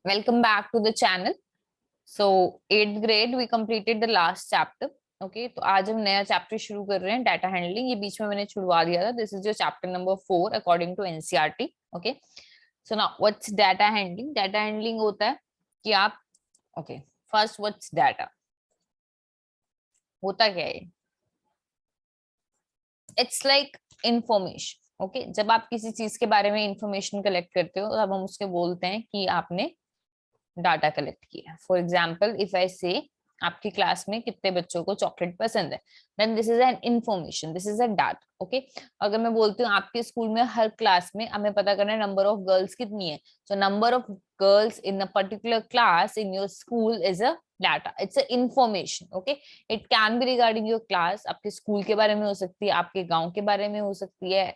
Welcome back to the channel. So 8th grade we completed the last chapter. Okay, तो आज हम नया chapter शुरू कर रहे हैं डाटा हैंडलिंग. ये बीच में मैंने छुड़वा दिया था. This is your chapter number 4 according to NCERT. Okay, so now what's data handling. Data handling होता है कि आप ओके फर्स्ट व्हाट्स डाटा होता क्या है. It's like information. ओके, जब आप किसी चीज के बारे में इंफॉर्मेशन कलेक्ट करते हो तब हम उसके बोलते हैं कि आपने डाटा कलेक्ट किया. फॉर एग्जाम्पल इफ आई से आपकी क्लास में कितने बच्चों को चॉकलेट पसंद है, then this is an information, this is a data. Okay, अगर मैं बोलती हूँ आपके स्कूल में हर क्लास में हमें पता करना है नंबर ऑफ गर्ल्स कितनी है, so number of girls in a particular class in your school is a data. It's a information. Okay, it can be regarding your class, आपके स्कूल के बारे में हो सकती है, आपके गाँव के बारे में हो सकती है,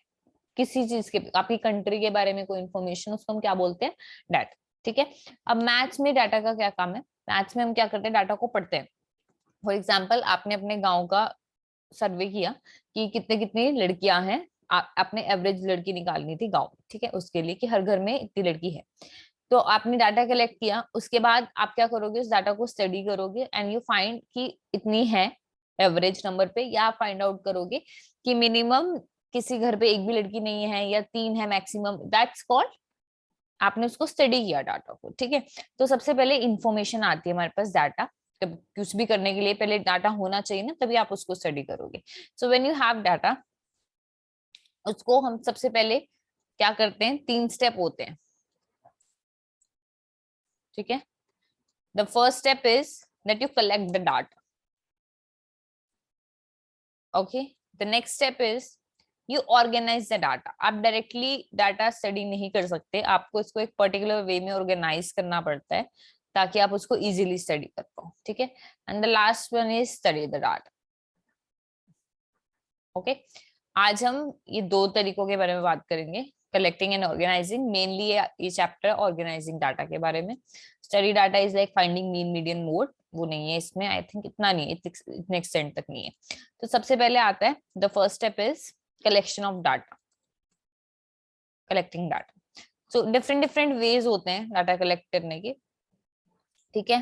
किसी चीज के, आपकी कंट्री के बारे में कोई इंफॉर्मेशन, उसको हम क्या बोलते हैं, डाटा. ठीक है, अब मैथ्स में डाटा का क्या काम है. मैथ्स में हम क्या करते हैं, डाटा को पढ़ते हैं. फॉर एग्जाम्पल आपने अपने गांव का सर्वे किया कि कितने कितनी लड़कियां हैं, आपने एवरेज लड़की निकालनी थी गांव. ठीक है, उसके लिए कि हर घर में इतनी लड़की है, तो आपने डाटा कलेक्ट किया. उसके बाद आप क्या करोगे, उस डाटा को स्टडी करोगे एंड यू फाइंड कि इतनी है एवरेज नंबर पे, या फाइंड आउट करोगे कि मिनिमम किसी घर पे एक भी लड़की नहीं है या 3 है मैक्सिमम. दैट्स कॉल्ड, आपने उसको स्टडी किया डाटा को. ठीक है, तो सबसे पहले इंफॉर्मेशन आती है हमारे पास डाटा. जब कुछ भी करने के लिए पहले डाटा होना चाहिए ना, तभी आप उसको स्टडी करोगे. So when you have data, उसको हम सबसे पहले क्या करते हैं, 3 स्टेप होते हैं. ठीक है, the first step is that you collect the data. Okay, the next step is you organise the data. आप डायरेक्टली डाटा स्टडी नहीं कर सकते, आपको इसको एक पर्टिकुलर वे में ऑर्गेनाइज करना पड़ता है ताकि आप उसको इजीली स्टडी कर पाओ. ठीक है, and the last one is study the data. Okay, आज हम ये 2 तरीकों के बारे में बात करेंगे, कलेक्टिंग एंड ऑर्गेनाइजिंग. मेनली ये चैप्टर ऑर्गेनाइजिंग डाटा के बारे में. Study data is like finding mean median mode, वो नहीं है इसमें. आई थिंक इतना नहीं है, इतने एक्सटेंट तक नहीं है. तो सबसे पहले आता है, the first step is collection of data, collecting data. So different different ways होते हैं डाटा कलेक्ट करने के. ठीक है,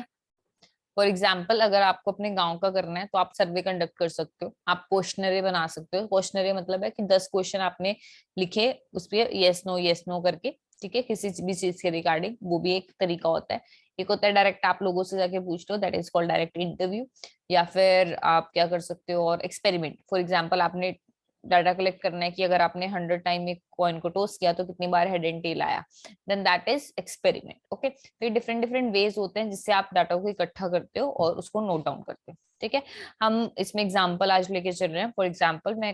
फॉर एग्जाम्पल अगर आपको अपने गांव का करना है तो आप सर्वे कंडक्ट कर सकते हो, आप क्वेश्चनरी बना सकते हो. क्वेश्चनरी मतलब है कि 10 क्वेश्चन आपने लिखे उस पर यस नो करके. ठीक है, किसी भी चीज के रिगार्डिंग, वो भी एक तरीका होता है. एक होता है डायरेक्ट आप लोगों से जाके पूछ लो, that is called direct interview. या फिर आप क्या कर सकते हो, और एक्सपेरिमेंट. फॉर एग्जाम्पल आपने डाटा कलेक्ट करना है कि अगर आपने 100 टाइम एक कॉइन को टॉस किया तो कितनी बार हेड एंड टेल आया, then that is experiment. Okay, तो ये डिफरेंट डिफरेंट वेज होते हैं जिससे आप डाटा को इकट्ठा करते हो और उसको नोट डाउन करते हो. ठीक है, हम इसमें एग्जांपल आज लेके चल रहे हैं. फॉर एग्जांपल मैं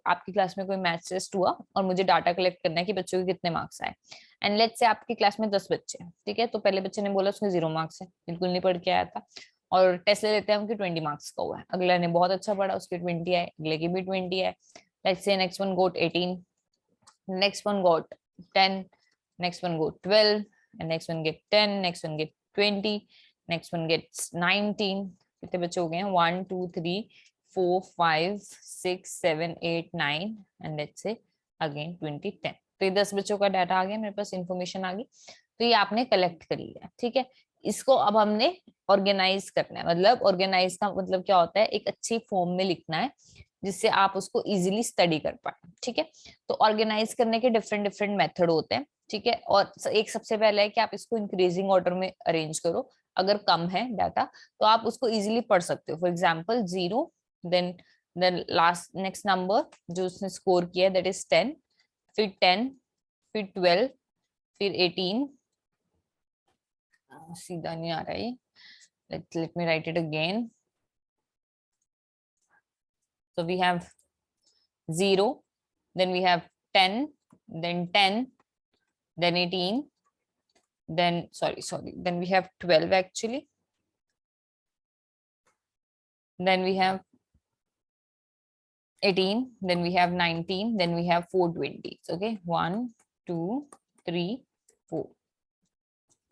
आपकी क्लास में कोई मैथ्स टेस्ट हुआ और मुझे डाटा कलेक्ट करना है कि बच्चों के कितने मार्क्स आए. एंड लेट्स से आपकी क्लास में 10 बच्चे हैं. ठीक है, तो पहले बच्चे ने बोला उसके 0 मार्क्स है, बिल्कुल नहीं पढ़ के आया था. और टेस्ट ले लेते हैं हम कि 20 मार्क्स का हुआ है. अगले ने बहुत अच्छा पढ़ा, उसके 20 आए, अगले की भी 20 आए. Let's say next one got 18, next one got 10, next one got 12, and next one get 10, next one get 20, next one gets 19. कितने बच्चे हो गए हैं, 1 2 3 4 5 6 7 8 9 एंड लेट्स से अगेन 20 10. तो ये 10 बच्चों का डाटा आ गया मेरे पास, इंफॉर्मेशन आ गई. तो ये आपने कलेक्ट कर लिया. ठीक है, इसको अब हमने ऑर्गेनाइज करना है. मतलब ऑर्गेनाइज का मतलब क्या होता है, एक अच्छी फॉर्म में लिखना है जिससे आप उसको इजीली स्टडी कर पाए. ठीक है, तो ऑर्गेनाइज करने के डिफरेंट डिफरेंट मेथड होते हैं. ठीक है, और एक सबसे पहले है कि आप इसको इंक्रीजिंग ऑर्डर में अरेंज करो. अगर कम है डाटा तो आप उसको इजीली पढ़ सकते हो. For example 0, then then last next number जो उसने स्कोर किया है दैट इज 10, फिर 10, फिर 12, फिर 18. सीधा नहीं आ रहा है, let me write it again. So we have 0, then we have 10, then 10, then 18, then sorry, then we have 12 actually, then we have 18, then we have 19, then we have 420. Okay, 1 2 3 4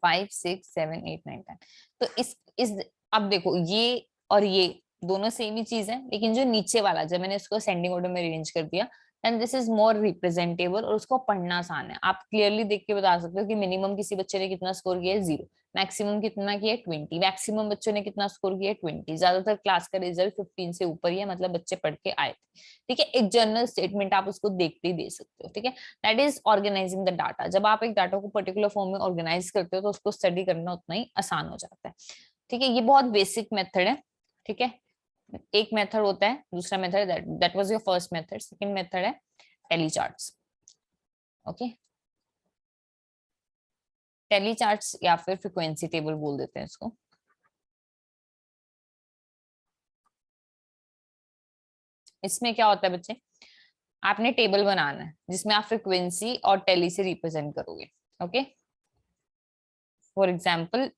5 6 7 8 9 10. तो इस अब देखो ये और ये दोनों सेम ही चीज है, लेकिन जो नीचे वाला जब मैंने इसको असेंडिंग ऑर्डर में अरेंज कर दिया and this is more representable और उसको पढ़ना आसान है। आप क्लियरली देख के बता सकते हो कि मिनिमम किसी बच्चे ने कितना स्कोर किया है 0, मैक्सिमम कितना किया है 20, मैक्सिमम बच्चों ने कितना स्कोर किया है 20, ज्यादातर क्लास का रिजल्ट 15 से ऊपर ही है, मतलब बच्चे पढ़ के आए थे। ठीक है, एक जनरल स्टेटमेंट आप उसको देखते ही दे सकते हो। ठीक है, that is organising the data. जब आप एक डाटा को पर्टिकुलर फॉर्म में ऑर्गेनाइज करते हो तो उसको स्टडी करना उतना ही आसान हो जाता है। ठीक है, ये बहुत बेसिक मेथड है। ठीक है, एक मेथड होता है, दूसरा method that was your first method, second method है tally charts. Okay, tally charts या फिर फ्रीक्वेंसी टेबल बोल देते हैं इसको। इसमें क्या होता है बच्चे, आपने टेबल बनाना है जिसमें आप फ्रीक्वेंसी और टेली से रिप्रेजेंट करोगे। Okay, for example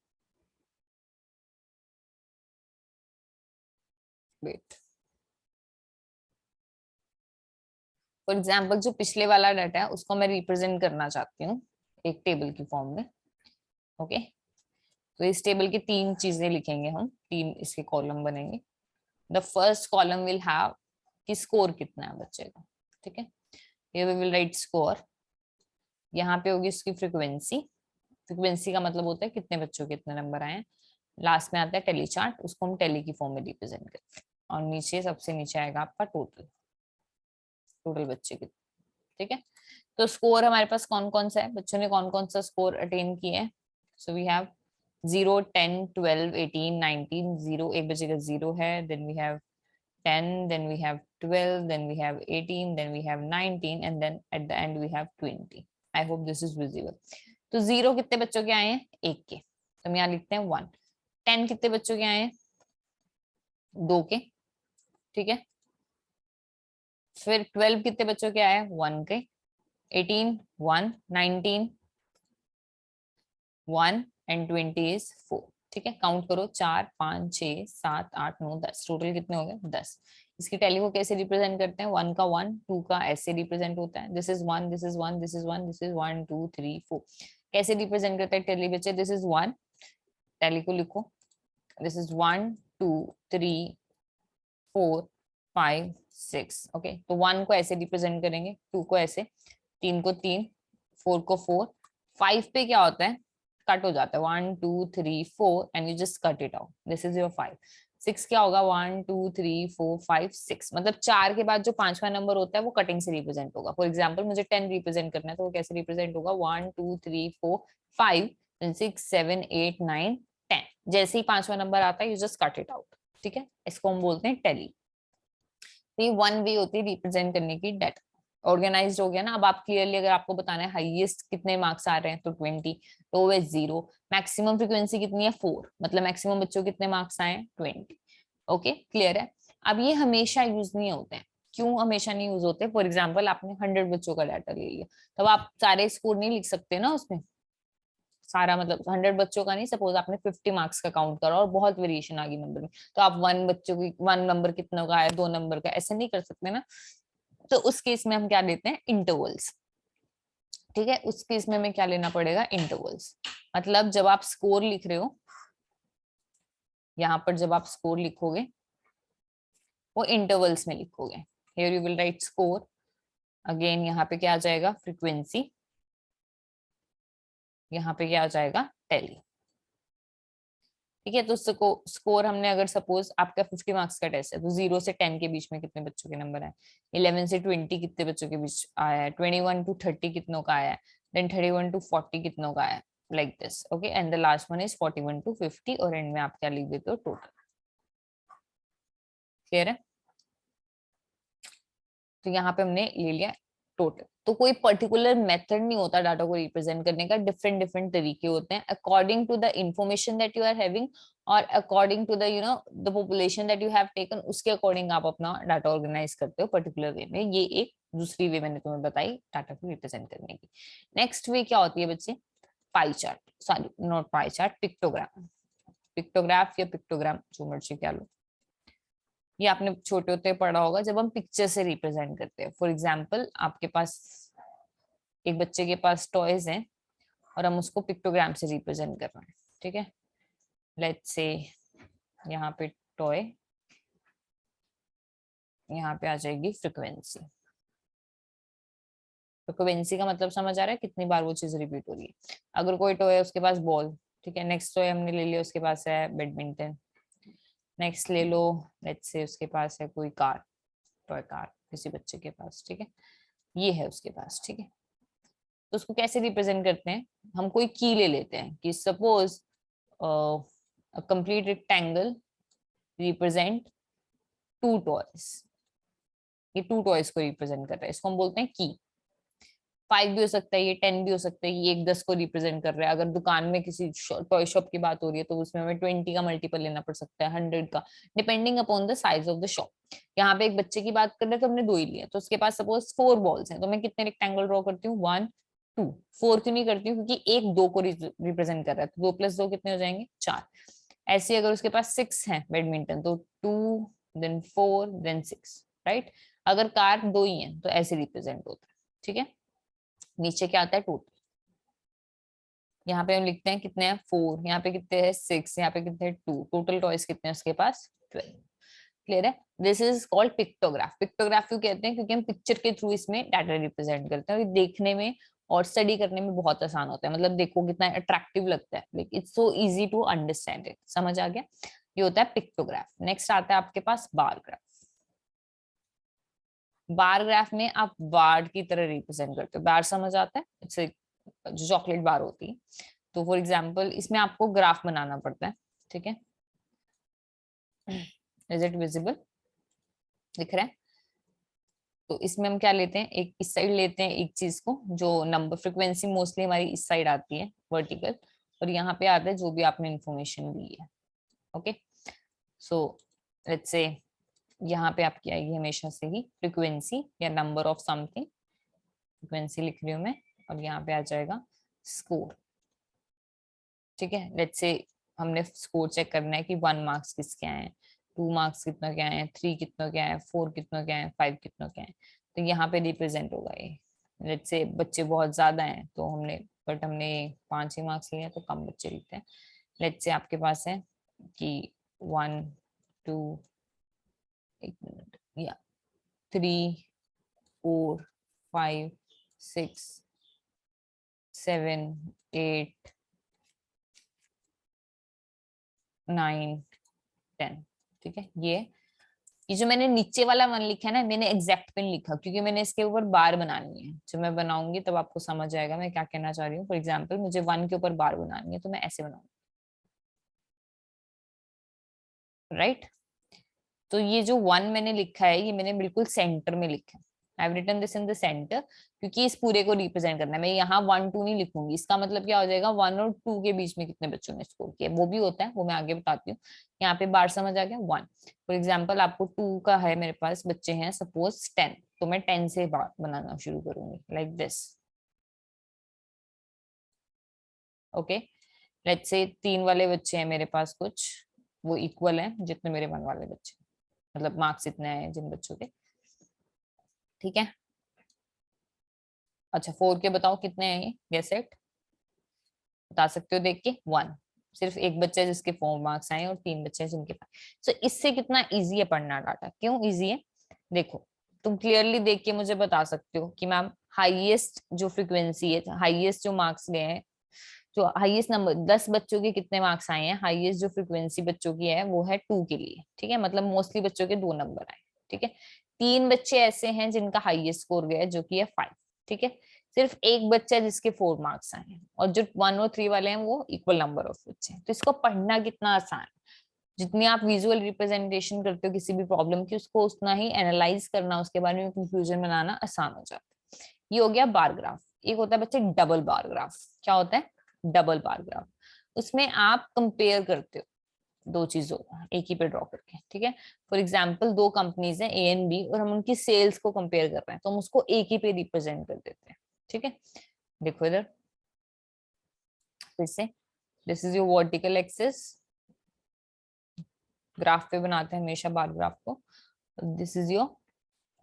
wait, for example जो पिछले वाला डाटा है उसको मैं रिप्रेजेंट करना चाहती हूँ एक टेबल की फॉर्म में। ओके, तो इस टेबल की तीन चीजें लिखेंगे हम, तीन इसके कॉलम बनेंगे। The first column will have कि स्कोर कितना है बच्चे का। ठीक है, ये वी विल राइट स्कोर। यहाँ पे होगी उसकी फ्रीक्वेंसी, फ्रीक्वेंसी का मतलब होता है कितने बच्चों के कितने नंबर आए हैं। लास्ट में आता है टेली चार्ट, उसको हम टेली की फॉर्म में रिप्रेजेंट करते हैं। और नीचे सबसे नीचे आएगा आपका टोटल, टोटल बच्चे कितने। ठीक है, तो स्कोर हमारे पास कौन कौन सा है, बच्चों ने कौन कौन सा स्कोर अटेन किए हैं। सो वी हैव 0, 10, 12, 18, 19, 0, एक बच्चे का 0 है, then we have 10, then we have 12, then we have 18, then we have 19, and then at the end we have 20. I hope this is visible. तो 0 कितने बच्चों के आए हैं, एक के, तो हम यहाँ लिखते हैं 1। 10 कितने बच्चों के आए हैं, 2 के। ठीक है, फिर 12 कितने बच्चों के आए हैं, 1 के। 18 1, 19 1 एंड 20 इज 4। ठीक है, काउंट करो, 4 5 6 7 8 9 10, टोटल कितने हो गए 10। इसकी टैली को कैसे रिप्रेजेंट करते हैं, 1 का 1, 2 का ऐसे रिप्रेजेंट होता है, this is 1, this is 1, this is 1, this is 1 2 3 4। कैसे रिप्रेजेंट करता है टैली बच्चे, दिस इज 1, टैली को लिखो, दिस इज 1 2 3 4 5 6। ओके, तो 1 को ऐसे रिप्रेजेंट करेंगे, 2 को ऐसे, 3 को 3, 4 को 4, 5 पे क्या होता है, कट हो जाता है, 1 2 3 4 and you just cut it out, this is your 5। 6 क्या होगा, 1 2 3 4 5 6, मतलब 4 के बाद जो पांचवा नंबर होता है वो कटिंग से रिप्रेजेंट होगा। फॉर एग्जाम्पल मुझे 10 रिप्रेजेंट करना है तो वो कैसे रिप्रेजेंट होगा, 1 2 3 4 5 6 7 8 9 10, जैसे ही पांचवा नंबर आता है you just cut it out. ठीक है, इसको हम बोलते हैं टैली। तो ये वन वे होती है रिप्रेजेंट करने की डाटा। ऑर्गेनाइज्ड हो गया ना। अब आप क्लियरली अगर आपको बताना है हाईएस्ट कितने मार्क्स आ रहे हैं तो 20, तो वो 0। मैक्सिमम फ्रीक्वेंसी कितनी है 4, मतलब मैक्सिमम बच्चों कितने मार्क्स आए हैं 20। ओके, क्लियर है। अब ये हमेशा यूज नहीं होते हैं। क्यों हमेशा नहीं यूज होते, फॉर एग्जाम्पल आपने 100 बच्चों का डाटा ले लिया, तब आप सारे स्कोर नहीं लिख सकते ना उसमें, सारा मतलब 100 बच्चों का नहीं, सपोज आपने 50 मार्क्स का काउंट करा और बहुत वेरिएशन आ गई नंबर में, तो आप 1 बच्चों की 1 नंबर कितना का आया, 2 नंबर का, ऐसे नहीं कर सकते ना। तो उस केस में हम क्या लेते हैं, इंटरवल्स। ठीक है, उस केस में हमें क्या लेना पड़ेगा, इंटरवल्स। मतलब जब आप स्कोर लिख रहे हो, यहाँ पर जब आप स्कोर लिखोगे वो इंटरवल्स में लिखोगे। Here you will write score, again यहाँ पे क्या आ जाएगा, फ्रीक्वेंसी, यहाँ पे क्या आ जाएगा, टेली। ठीक है, तो स्कोर हमने अगर सपोज आपका 50 मार्क्स का टेस्ट है तो 0 से 10 के बीच में कितने बच्चों के नंबर आए, 11 से 20 कितने बच्चों के बीच आया है, 21 टू 30 कितनों का आया है, देन 31 टू 40 कितनों का आया है, like this. Okay, and the last one is 41 to 50, और एंड में आप क्या लिख देते हो, टोटल। क्लियर है, तो यहाँ पे हमने ले लिया टोटल। तो कोई पर्टिकुलर मेथड नहीं होता डाटा को रिप्रेजेंट करने का, डिफरेंट डिफरेंट तरीके होते हैं according to the information that you are having, और according to the the population that you have taken, उसके अकॉर्डिंग आप अपना डाटा ऑर्गेनाइज करते हो पर्टिकुलर वे में। ये एक दूसरी वे मैंने तुम्हें बताई डाटा को रिप्रेजेंट करने की। नेक्स्ट वे क्या होती है बच्चे, pie chart, sorry not pie chart, pictogram. Pictograph या पिक्टोग्राम जो मर्जी क्या लो, ये आपने छोटे होते पढ़ा होगा, जब हम पिक्चर से रिप्रेजेंट करते हैं। फॉर एग्जाम्पल आपके पास एक बच्चे के पास टॉयज हैं और हम उसको पिक्टोग्राम से रिप्रेजेंट कर रहे हैं। ठीक है, लेट्स से यहाँ पे टॉय, यहाँ पे आ जाएगी फ्रीक्वेंसी। फ्रिक्वेंसी का मतलब समझ आ रहा है, कितनी बार वो चीज रिपीट हो रही है। अगर कोई टॉय है उसके पास बॉल, ठीक है, नेक्स्ट टॉय हमने ले लिया उसके पास है बैडमिंटन, नेक्स्ट ले लो लेट्स से उसके पास है कोई कार, टॉय कार किसी बच्चे के पास, ठीक है, ये है उसके पास, ठीक है। तो उसको कैसे रिप्रेजेंट करते हैं, हम कोई की ले लेते हैं कि suppose complete rectangle represent two toys, ये टू टॉयज को रिप्रेजेंट कर रहा है, इसको हम बोलते हैं की। 5 भी हो सकता है, ये 10 भी हो सकता है, ये एक 10 को रिप्रेजेंट कर रहा है। अगर दुकान में किसी टॉय शॉप की बात हो रही है तो उसमें हमें 20 का मल्टीपल लेना पड़ सकता है, 100 का, depending upon the size of the shop. यहाँ पे एक बच्चे की बात कर रहे हैं तो हमने दो ही लिए, तो उसके पास सपोज 4 बॉल्स हैं, तो मैं कितने रेक्टेंगल ड्रॉ करती हूँ, 1 2, 4 क्यों नहीं करती हूँ, क्योंकि एक दो को रिप्रेजेंट कर रहा है, तो 2 + 2 कितने हो जाएंगे, 4। ऐसे अगर उसके पास 6 है बैडमिंटन, तो 2 देन 4 देन 6, राइट। अगर कार दो ही है तो ऐसे रिप्रेजेंट होता है, ठीक है। नीचे क्या आता है, टोटल, यहाँ पे हम लिखते हैं कितने हैं 4, यहाँ पे कितने हैं 6, यहाँ पे कितने हैं 2, टोटल टॉयज कितने हैं उसके पास 12। क्लियर है। This is called pictograph. Pictograph क्यों कहते हैं, क्योंकि हम पिक्चर के थ्रू इसमें डाटा रिप्रेजेंट करते हैं, और ये देखने में और स्टडी करने में बहुत आसान होता है, मतलब देखो कितना अट्रैक्टिव लगता है, like it's so easy to understand it, समझ आ गया। ये होता है पिक्टोग्राफ। नेक्स्ट आता है आपके पास बार ग्राफ। बार ग्राफ में आप बार की तरह रिप्रेजेंट करते हो, बार समझ आता है, इट्स जो चॉकलेट बार होती है। तो फॉर एग्जाम्पल इसमें आपको ग्राफ बनाना पड़ता है, ठीक है, इज इट विजिबल, दिख रहा है। तो इसमें हम क्या लेते हैं, एक इस साइड लेते हैं एक चीज को, जो नंबर फ्रिक्वेंसी मोस्टली हमारी इस साइड आती है वर्टिकल, और यहाँ पे आता है जो भी आपने इंफॉर्मेशन ली है, ओके। सो लेट्स से यहाँ पे आपकी आएगी हमेशा से ही फ्रिक्वेंसी या नंबर ऑफ समथिंग, फ्रिक्वेंसी लिख रही हूँ मैं, और यहाँ पे आ जाएगा स्कोर, ठीक है। लेट्स से हमने स्कोर चेक करना है कि 1 मार्क्स किसके आए हैं, 2 मार्क्स कितना क्या है, 3 कितना क्या है, 4 कितना क्या है, 5 कितना क्या है, तो यहाँ पे रिप्रेजेंट होगा ये। लेट्स से बच्चे बहुत ज्यादा हैं तो हमने, बट हमने 5 ही मार्क्स लिए हैं तो कम बच्चे लिखते हैं। लेट्स से आपके पास है कि 1 2, एक मिनट, या 3 4 5 6 7 8 9 10, ठीक है। ये जो मैंने नीचे वाला वन लिखा है ना, मैंने एग्जैक्ट पे नहीं लिखा, क्योंकि मैंने इसके ऊपर बार बनानी है, जो मैं बनाऊंगी तब आपको समझ आएगा मैं क्या कहना चाह रही हूँ। फॉर एग्जाम्पल मुझे 1 के ऊपर बार बनानी है तो मैं ऐसे बनाऊंगी, राइट। तो ये जो 1 मैंने लिखा है ये मैंने बिल्कुल सेंटर में लिखा है, I have written this in the centre, क्योंकि इस पूरे को रिप्रेजेंट करना है। मैं यहाँ 1 2 नहीं लिखूंगी, इसका मतलब क्या हो जाएगा, 1 और 2 के बीच में कितने बच्चों ने स्कोर किया, वो भी होता है, वो मैं आगे बताती हूँ। यहाँ पे बार समझ आ गया 1। फॉर एग्जाम्पल आपको 2 का है, मेरे पास बच्चे हैं सपोज 10, तो मैं 10 से बार बनाना शुरू करूंगी like this, okay. Let's say 3 वाले बच्चे हैं मेरे पास कुछ, वो इक्वल हैं जितने मेरे 1 वाले बच्चे, मतलब मार्क्स इतने आए जिन बच्चों के, ठीक है। अच्छा 4 के बताओ कितने हैं, ये गेस इट, बता सकते हो देख के, 1। सिर्फ एक बच्चा है जिसके 4 मार्क्स आए और 3 बच्चे हैं जिनके 5। सो इससे कितना इजी है पढ़ना डाटा, क्यों इजी है, देखो तुम क्लियरली देख के मुझे बता सकते हो कि मैम हाईएस्ट जो फ्रिक्वेंसी है, हाईएस्ट जो मार्क्स गए हैं, जो हाईएस्ट नंबर 10 बच्चों के कितने मार्क्स आए हैं, हाईएस्ट जो फ्रिक्वेंसी बच्चों की है वो है 2 के लिए, ठीक है, मतलब मोस्टली बच्चों के 2 नंबर आए, ठीक है। 3 बच्चे ऐसे हैं जिनका हाईएस्ट स्कोर गया है जो कि है 5, ठीक है। सिर्फ एक बच्चा है जिसके 4 मार्क्स आए हैं, और जो 1 और 3 वाले हैं वो इक्वल नंबर ऑफ बच्चे हैं। तो इसको पढ़ना कितना आसान है, जितनी आप विजुअल रिप्रेजेंटेशन करते हो किसी भी प्रॉब्लम की, उसको उतना ही एनालाइज करना, उसके बारे में कंक्लूजन बनाना आसान हो जाता है। ये हो गया बार ग्राफ। एक होता है बच्चे डबल बार ग्राफ। क्या होता है डबल बार ग्राफ, उसमें आप कंपेयर करते हो दो चीजों को एक ही पे ड्रॉ करके, ठीक है। फॉर एग्जाम्पल 2 कंपनीज हैं ए एंड बी, और हम उनकी सेल्स को कंपेयर कर रहे हैं, तो हम उसको एक ही पे रिप्रेजेंट कर देते हैं, ठीक है। देखो इधर फिर से, this is your vertical axis, graph पे बनाते हैं हमेशा बार ग्राफ को, this is your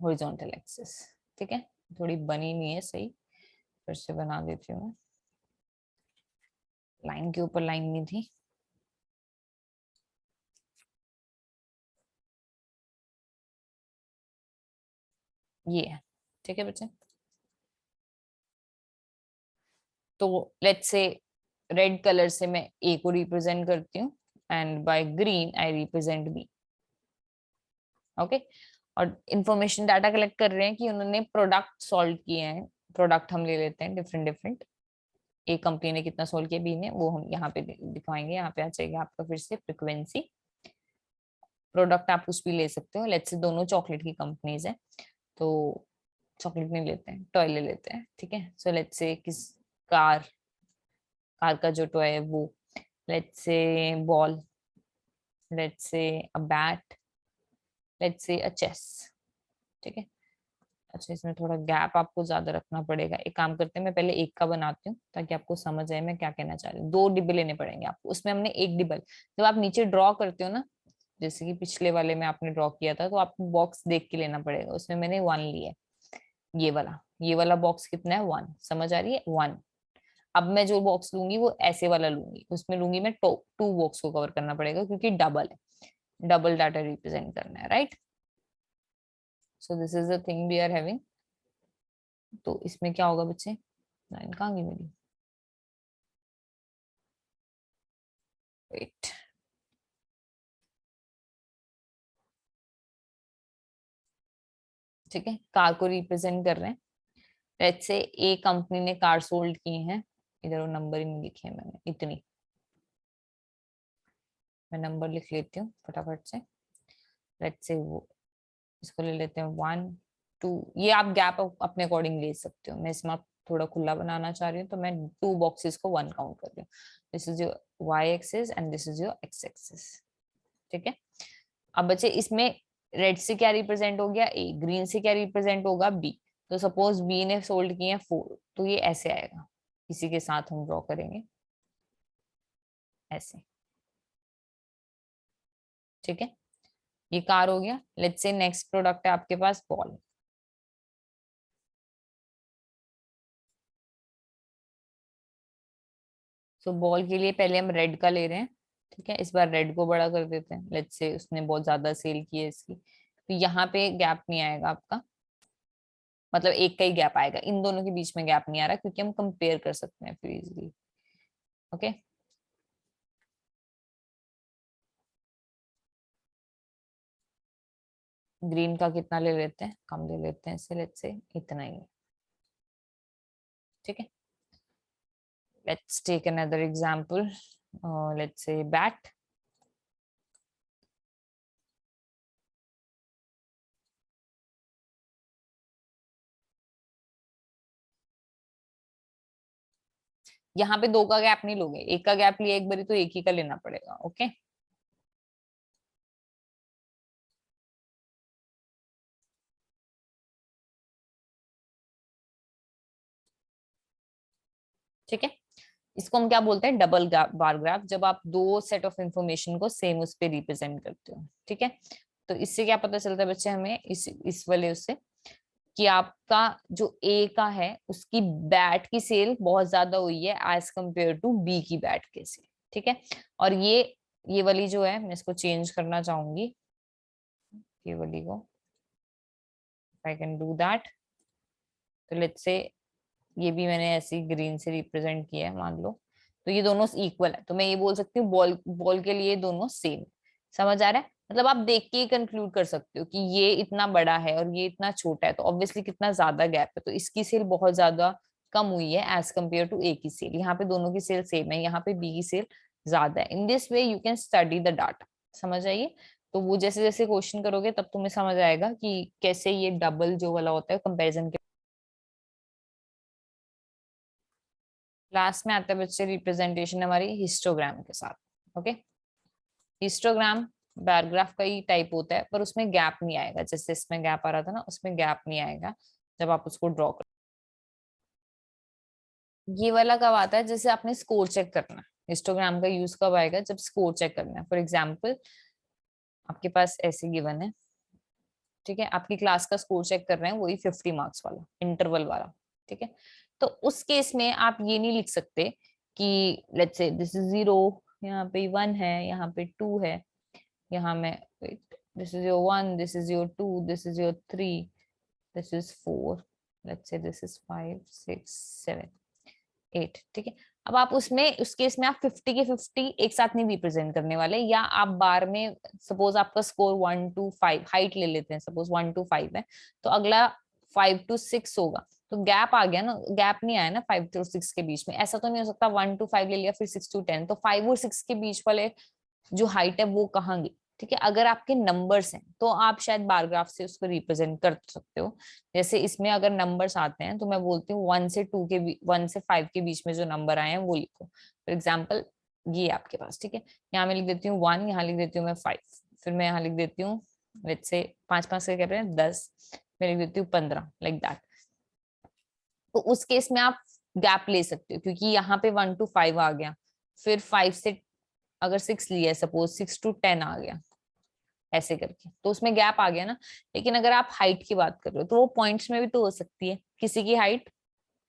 horizontal axis, ठीक है। थोड़ी बनी नहीं है सही, फिर से बना देती हूँ मैं, लाइन के ऊपर लाइन नहीं थी, ये है, ठीक है बच्चे। तो लेट्स से रेड कलर से मैं ए को रिप्रेजेंट करती हूँ and by green I represent B. Okay, और इंफॉर्मेशन डाटा कलेक्ट कर रहे हैं कि उन्होंने प्रोडक्ट सॉल्व किए हैं। प्रोडक्ट हम ले लेते हैं डिफरेंट डिफरेंट, ए कंपनी ने कितना सोल्व किया बी ने, वो हम यहाँ पे दिखाएंगे। यहाँ पे आ जाएगा आपका फिर से फ्रिक्वेंसी। प्रोडक्ट आप कुछ भी ले सकते हो, लेट्स से दोनों चॉकलेट की कंपनीज है, तो चॉकलेट नहीं लेते हैं, टॉय ले लेते हैं। ठीक है, सो लेट्स से किस कार, कार का जो टॉय है वो, let's say ball, let's say a bat, let's say a chess. ठीक है, अच्छा इसमें थोड़ा गैप आपको ज्यादा रखना पड़ेगा। एक काम करते हैं, मैं पहले एक का बनाती हूँ ताकि आपको समझ आए मैं क्या कहना चाह रही हूँ। 2 डिब्बे लेने पड़ेंगे आपको, उसमें हमने एक डिब्बल, जब आप नीचे ड्रॉ करते हो ना, जैसे कि पिछले वाले में आपने ड्रॉ किया था, तो आपको बॉक्स देख के लेना पड़ेगा। उसमें मैंने 1 लिया है, ये वाला बॉक्स कितना है 1, समझ आ रही है 1। अब मैं जो बॉक्स लूंगी वो ऐसे वाला लूंगी, उसमें लूंगी मैं 2 बॉक्स को कवर करना पड़ेगा क्योंकि डबल है, डबल डाटा रिप्रेजेंट करना है, right. So this is the thing we are having. तो इसमें क्या होगा बच्चे, लाइन कहाँ गई मेरी, वेट, ठीक है, कार को रिप्रेजेंट कर रहे हैं। लेट्स से ए कंपनी ने कार सोल्ड की है, इधर वो नंबर ही नहीं लिखे हैं मैंने इतनी, मैं नंबर लिख लेती हूँ फटाफट से। लेट्स से वो, इसको ले लेते हैं 1 2, ये आप गैप अपने अकॉर्डिंग ले सकते हो। मैं इसमें थोड़ा खुला बनाना चाह रही हूँ, तो मैं 2 बॉक्सेस को 1 काउंट कर रही हूँ। This is your Y axis and this is your X axis. ठीक है, अब बच्चे इसमें रेड से क्या रिप्रेजेंट हो गया ए, ग्रीन से क्या रिप्रेजेंट होगा बी। तो सपोज बी ने सोल्ड किए हैं 4, तो ये ऐसे आएगा, इसी के साथ हम ड्रॉ करेंगे ऐसे। ठीक है, ये कार हो गया। लेट्स से नेक्स्ट प्रोडक्ट है आपके पास बॉल। सो बॉल के लिए पहले हम रेड का ले रहे हैं। ठीक है, इस बार रेड को बड़ा कर देते हैं, लेट्स से उसने बहुत ज्यादा सेल की है इसकी, तो यहाँ पे गैप नहीं आएगा आपका, मतलब एक का ही गैप आएगा, इन दोनों के बीच में गैप नहीं आ रहा क्योंकि हम कंपेयर कर सकते हैं फिर इजीली। ओके, ग्रीन का कितना ले लेते हैं, कम ले लेते हैं इसे, लेट्स से इतना ही है। ठीक है, let's take another example, let's say bat. यहाँ पे 2 का गैप नहीं लोगे, एक का गैप लिया एक बारी तो एक ही का लेना पड़ेगा। ओके, ठीक है, इसको हम क्या बोलते हैं, डबल बार ग्राफ, जब आप 2 सेट ऑफ इंफॉर्मेशन को सेम उस पे रिप्रेजेंट करते हो। ठीक है, तो इससे क्या पता चलता है बच्चे हमें, इस वाले उससे, कि आपका जो ए का है उसकी बैट की सेल बहुत ज्यादा हुई है एज कंपेयर टू बी की बैट की सेल। ठीक है, और ये वाली जो है मैं इसको चेंज करना चाहूंगी, ये वाली को, आई कैन डू दैट। तो लेट्स से ये भी मैंने ऐसे ग्रीन से रिप्रेजेंट किया है मान लो, तो ये दोनों इक्वल है, तो मैं ये बोल सकती हूँ बॉल बॉल के लिए दोनों सेम। समझ आ रहा है, मतलब आप देख के ही कंक्लूड कर सकते हो कि ये इतना बड़ा है और ये इतना छोटा है, तो ऑब्वियसली कितना ज्यादा गैप है, तो इसकी सेल बहुत ज्यादा कम हुई है एज कम्पेयर टू ए की सेल। यहाँ पे दोनों की सेल सेम है, यहाँ पे बी की सेल ज्यादा है। In this way you can study the data. समझ आइए, तो वो जैसे जैसे क्वेश्चन करोगे तब तुम्हें समझ आएगा कि कैसे ये डबल जो वाला होता है कंपैरिजन। लास्ट में आता है बच्चे रिप्रेजेंटेशन हमारी हिस्टोग्राम के साथ। ओके, हिस्टोग्राम पैराग्राफ का ही टाइप होता है, पर उसमें गैप नहीं आएगा, जैसे इसमें गैप आ रहा था ना, उसमें गैप नहीं आएगा जब आप उसको ड्रॉ कर। ये वाला कब आता है, जैसे आपने स्कोर चेक करना है। हिस्टोग्राम का यूज कब आएगा, जब स्कोर चेक करना है। फॉर एग्जाम्पल आपके पास ऐसे गिवन है, ठीक है, आपकी क्लास का स्कोर चेक कर रहे हैं, वही 50 मार्क्स वाला इंटरवल वाला। ठीक है, तो उस केस में आप ये नहीं लिख सकते कि लेट्स से दिस इज 0, यहाँ पे 1 है, यहाँ पे 2 है, यहाँ में this is your 1, this is your 2, this is your 3, this is 4, let's say this is 5 6 7। 8, ठीक है। अब आप उसमें उस केस में आप 50 के 50 एक साथ नहीं रिप्रेजेंट करने वाले, या आप बार में सपोज आपका स्कोर 1 to 5, हाइट ले लेते हैं, सपोज 1 to 5 है, तो अगला 5 to 6 होगा, तो गैप आ गया ना, गैप नहीं आया ना 5 to 6 के बीच में। ऐसा तो नहीं हो सकता 1 to 5 ले लिया फिर 6 to 10, तो 5 और 6 के बीच वाले जो हाइट है वो कहाँ गई, ठीक है। अगर आपके नंबर्स हैं तो आप शायद बार ग्राफ से उसको रिप्रेजेंट कर सकते हो। जैसे इसमें अगर नंबर्स आते हैं तो मैं बोलती हूँ 1 से 2 के 1 से 5 के बीच में जो नंबर आए हैं वो लिखो। फॉर एग्जाम्पल ये आपके पास, ठीक है, यहाँ मैं लिख देती हूँ 1, यहाँ लिख देती हूँ मैं 5, फिर मैं यहाँ लिख देती हूँ लेट्स से 5 5 से क्या करें 10, मैं लिख देती हूँ 15, लाइक दैट। तो उस केस में आप गैप ले सकते हो, क्योंकि यहाँ पे 1 to 5 आ गया, फिर 5 से अगर 6 लिया सपोज 6 to 10 आ गया, ऐसे करके, तो उसमें गैप आ गया ना। लेकिन अगर आप हाइट की बात कर रहे हो तो वो पॉइंट्स में भी तो हो सकती है, किसी की हाइट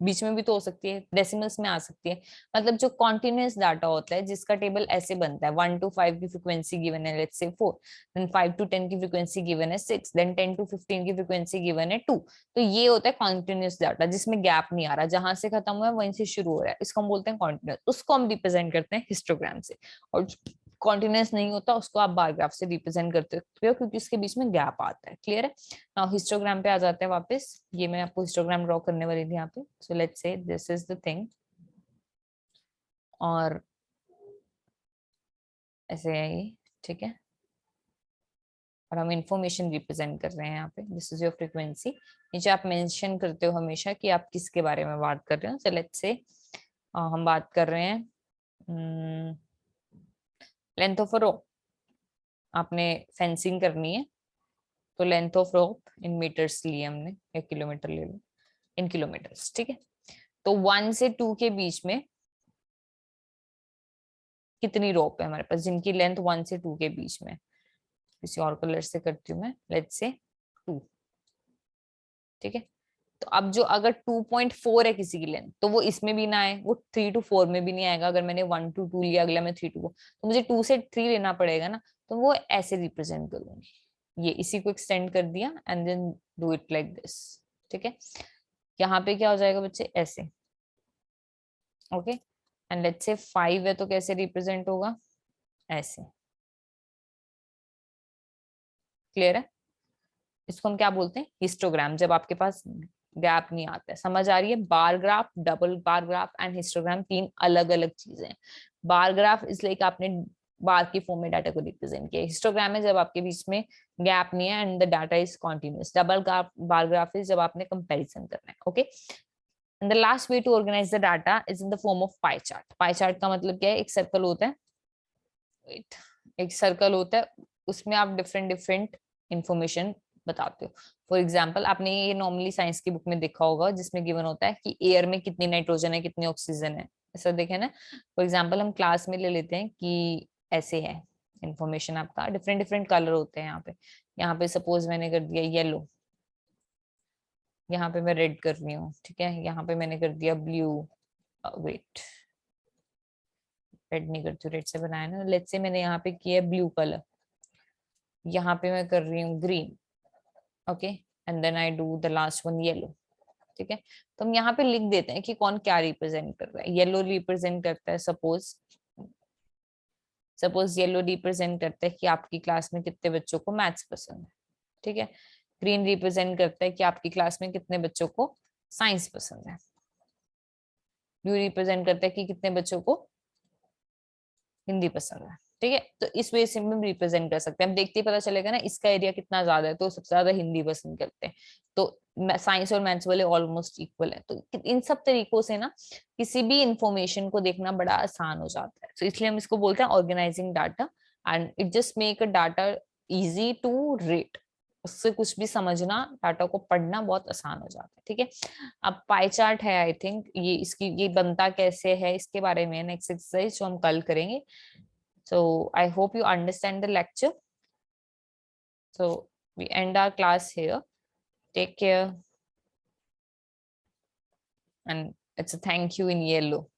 बीच में भी तो हो सकती है, डेसिमल्स में आ सकती है। मतलब जो कॉन्टिन्यूअस डाटा होता है जिसका टेबल ऐसे बनता है, 1 to 5 की फ्रीक्वेंसी गिवन है लेट्स से 4, देन 5 to 10 की फ्रीक्वेंसी गिवन है 6, देन 10 to 15 की फ्रीक्वेंसी गिवन है 2। तो ये होता है कॉन्टिन्यूअस डाटा जिसमें गैप नहीं आ रहा, जहां से खत्म हुआ है वहीं से शुरू हो रहा है, इसको हम बोलते हैं कॉन्टिन्यूअस। उसको हम रिप्रेजेंट करते हैं हिस्टोग्राम से। और कॉन्टिन्यूअस नहीं होता उसको आप बार ग्राफ से रिप्रेजेंट करते हो, क्योंकि उसके बीच में गैप आता है। क्लियर है। नाउ हिस्टोग्राम पे आ जाते हैं वापस। ये मैं आपको हिस्टोग्राम ड्रॉ करने वाली थी यहाँ पे। So let's say this is the thing, और ऐसे है ये, ठीक है। और हम इंफॉर्मेशन रिप्रेजेंट कर रहे हैं यहाँ पे, दिस इज योर फ्रीक्वेंसी। नीचे आप मेंशन करते हो हमेशा कि आप किसके बारे में बात कर रहे हो। सो लेट्स से हम बात कर रहे हैं लेंथ ऑफ रो। आपने फेंसिंग करनी है तो length of rope in metres लिए हमने, या किलोमीटर ले लो, इन किलोमीटर्स, ठीक है। तो 1 से 2 के बीच में कितनी रोप है हमारे पास जिनकी लेंथ 1 से 2 के बीच में। किसी और कलर से करती हूँ मैं, लेट्स से 2, ठीक है। तो अब जो अगर 2.4 है किसी की लेंथ, तो वो इसमें भी ना आए, वो 3 to 4 में भी नहीं आएगा। अगर मैंने 1 to 2 लिया, अगला मैं 3 to 4, तो मुझे 2 से 3 लेना पड़ेगा ना, तो वो ऐसे रिप्रेजेंट करूंगी। ये इसी को एक्सटेंड कर दिया and then do it like this, ठीक है। यहाँ पे क्या हो जाएगा बच्चे, ऐसे, ओके। एंड लेट्स से 5 है तो कैसे रिप्रेजेंट होगा, ऐसे। क्लियर है। इसको हम क्या बोलते हैं, हिस्टोग्राम। जब आपके पास गैप नहीं आता है, समझ आ रही है। Bar graph, double bar graph and histogram 3 अलग अलग चीजें हैं। बार ग्राफ इस लाइक आपने बार की फॉर्म में डाटा को रिप्रेजेंट किया। हिस्टोग्राम है जब आपके बीच में गैप नहीं है and the data is continuous. Double bar graph is जब आपने कंपेरिजन करना है, okay. And the last way to organise the data is in the form of pie chart. Pie chart का मतलब क्या है, एक सर्कल होता है, एक सर्कल होता है, उसमें आप डिफरेंट डिफरेंट इंफॉर्मेशन बताते हो। फॉर एग्जाम्पल आपने ये नॉर्मली साइंस की बुक में देखा होगा, जिसमें गिवन होता है कि एयर में कितनी नाइट्रोजन है, कितनी ऑक्सीजन है, ऐसा देखे ना। फॉर एग्जाम्पल हम क्लास में ले लेते हैं कि ऐसे है इंफॉर्मेशन आपका, डिफरेंट डिफरेंट कलर होते हैं यहाँ पे। यहाँ पे सपोज मैंने कर दिया येलो, यहाँ पे मैं रेड कर रही हूँ, ठीक है। यहाँ पे मैंने कर दिया ब्लू, वेट, रेड नहीं करती हूँ, रेड से बनाया ना। लेट्स से मैंने यहाँ पे किया ब्लू कलर, यहाँ पे मैं कर रही हूँ green, okay. And then I do the last one yellow, ठीक है। तो हम यहाँ पे लिख देते हैं कि कौन क्या रिप्रेजेंट कर रहा है। येलो रिप्रेजेंट करता है सपोज येलो रिप्रेजेंट करता है कि आपकी क्लास में कितने बच्चों को मैथ्स पसंद है, ठीक है। ग्रीन रिप्रेजेंट करता है कि आपकी क्लास में कितने बच्चों को साइंस पसंद है। ब्लू रिप्रेजेंट करता है कि कितने बच्चों को हिंदी पसंद है, ठीक है। तो इस वजह से हम रिप्रेजेंट कर सकते हैं। हम देखते ही पता चलेगा ना इसका एरिया कितना ज्यादा है, तो सबसे ज्यादा हिंदी पसंद करते हैं। तो साइंस और मैथ्स वाले ऑलमोस्ट इक्वल है। तो इन सब तरीकों से ना किसी भी इंफॉर्मेशन को देखना बड़ा आसान हो जाता है। तो इसलिए हम इसको बोलते हैं organising data, and it just make a data easy to read. उससे कुछ भी समझना, डाटा को पढ़ना बहुत आसान हो जाता है, ठीक है। अब पाई चार्ट है, आई थिंक ये इसकी ये बनता कैसे है इसके बारे में नेक्स्ट एक्सरसाइज जो हम कल करेंगे। So I hope you understand the lecture. So we end our class here. Take care. And it's a thank you in yellow.